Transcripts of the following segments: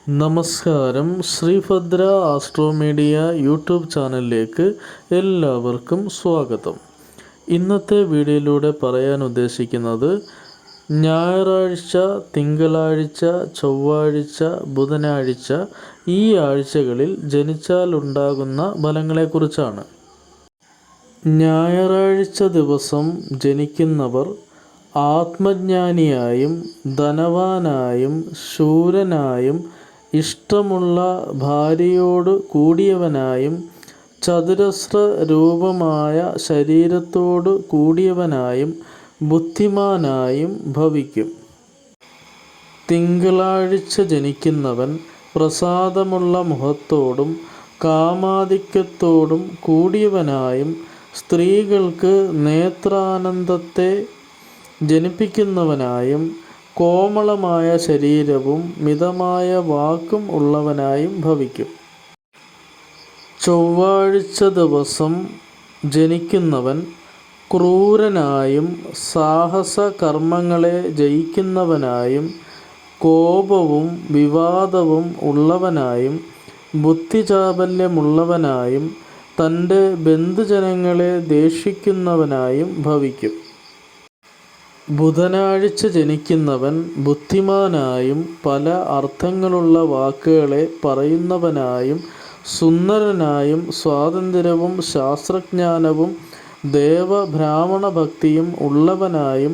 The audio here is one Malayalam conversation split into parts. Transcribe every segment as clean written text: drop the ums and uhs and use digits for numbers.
നമസ്കാരം. ശ്രീഭദ്ര ആസ്ട്രോ മീഡിയ യൂട്യൂബ് ചാനലിലേക്ക് എല്ലാവർക്കും സ്വാഗതം. ഇന്നത്തെ വീഡിയോയിലൂടെ പറയാൻ ഉദ്ദേശിക്കുന്നത് ഞായറാഴ്ച, തിങ്കളാഴ്ച, ചൊവ്വാഴ്ച, ബുധനാഴ്ച ഈ ആഴ്ചകളിൽ ജനിച്ചാൽ ഉണ്ടാകുന്ന ഫലങ്ങളെക്കുറിച്ചാണ്. ഞായറാഴ്ച ദിവസം ജനിക്കുന്നവർ ആത്മജ്ഞാനിയായും ധനവാനായും ശൂരനായും ഇഷ്ടമുള്ള ഭാര്യയോട് കൂടിയവനായും ചതുരശ്ര രൂപമായ ശരീരത്തോട് കൂടിയവനായും ബുദ്ധിമാനായും ഭവിക്കും. തിങ്കളാഴ്ച ജനിക്കുന്നവൻ പ്രസാദമുള്ള മുഖത്തോടും കാമാധിക്യത്തോടും കൂടിയവനായും സ്ത്രീകൾക്ക് നേത്രാനന്ദത്തെ ജനിപ്പിക്കുന്നവനായും കോമളമായ ശരീരവും മിതമായ വാക്കും ഉള്ളവനായും ഭവിക്കും. ചൊവ്വാഴ്ച ദിവസം ജനിക്കുന്നവൻ ക്രൂരനായും സാഹസ കർമ്മങ്ങളെ ജയിക്കുന്നവനായും കോപവും വിവാദവും ഉള്ളവനായും ബുദ്ധിചാപല്യമുള്ളവനായും തൻ്റെ ബന്ധുജനങ്ങളെ ദേഷിക്കുന്നവനായും ഭവിക്കും. ബുധനാഴ്ച ജനിക്കുന്നവൻ ബുദ്ധിമാനായും പല അർത്ഥങ്ങളുള്ള വാക്കുകളെ പറയുന്നവനായും സുന്ദരനായും സ്വാതന്ത്ര്യവും ശാസ്ത്രജ്ഞാനവും ദേവബ്രാഹ്മണ ഭക്തിയും ഉള്ളവനായും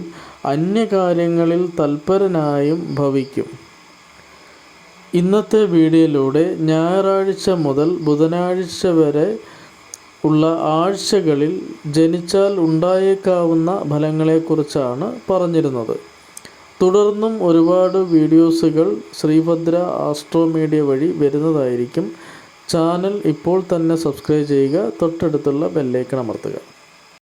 അന്യകാര്യങ്ങളിൽ തൽപരനായും ഭവിക്കും. ഇന്നത്തെ വീഡിയോയിലൂടെ ഞായറാഴ്ച മുതൽ ബുധനാഴ്ച വരെ ഉള്ള ആഴ്ചകളിൽ ജനിച്ചാൽ ഉണ്ടായേക്കാവുന്ന ഫലങ്ങളെക്കുറിച്ചാണ് പറഞ്ഞിരുന്നത്. തുടർന്നും ഒരുപാട് വീഡിയോസുകൾ ശ്രീഭദ്ര ആസ്ട്രോ മീഡിയ വഴി വരുന്നതായിരിക്കും. ചാനൽ ഇപ്പോൾ തന്നെ സബ്സ്ക്രൈബ് ചെയ്യുക, തൊട്ടടുത്തുള്ള ബെല്ലൈക്കൺ അമർത്തുക.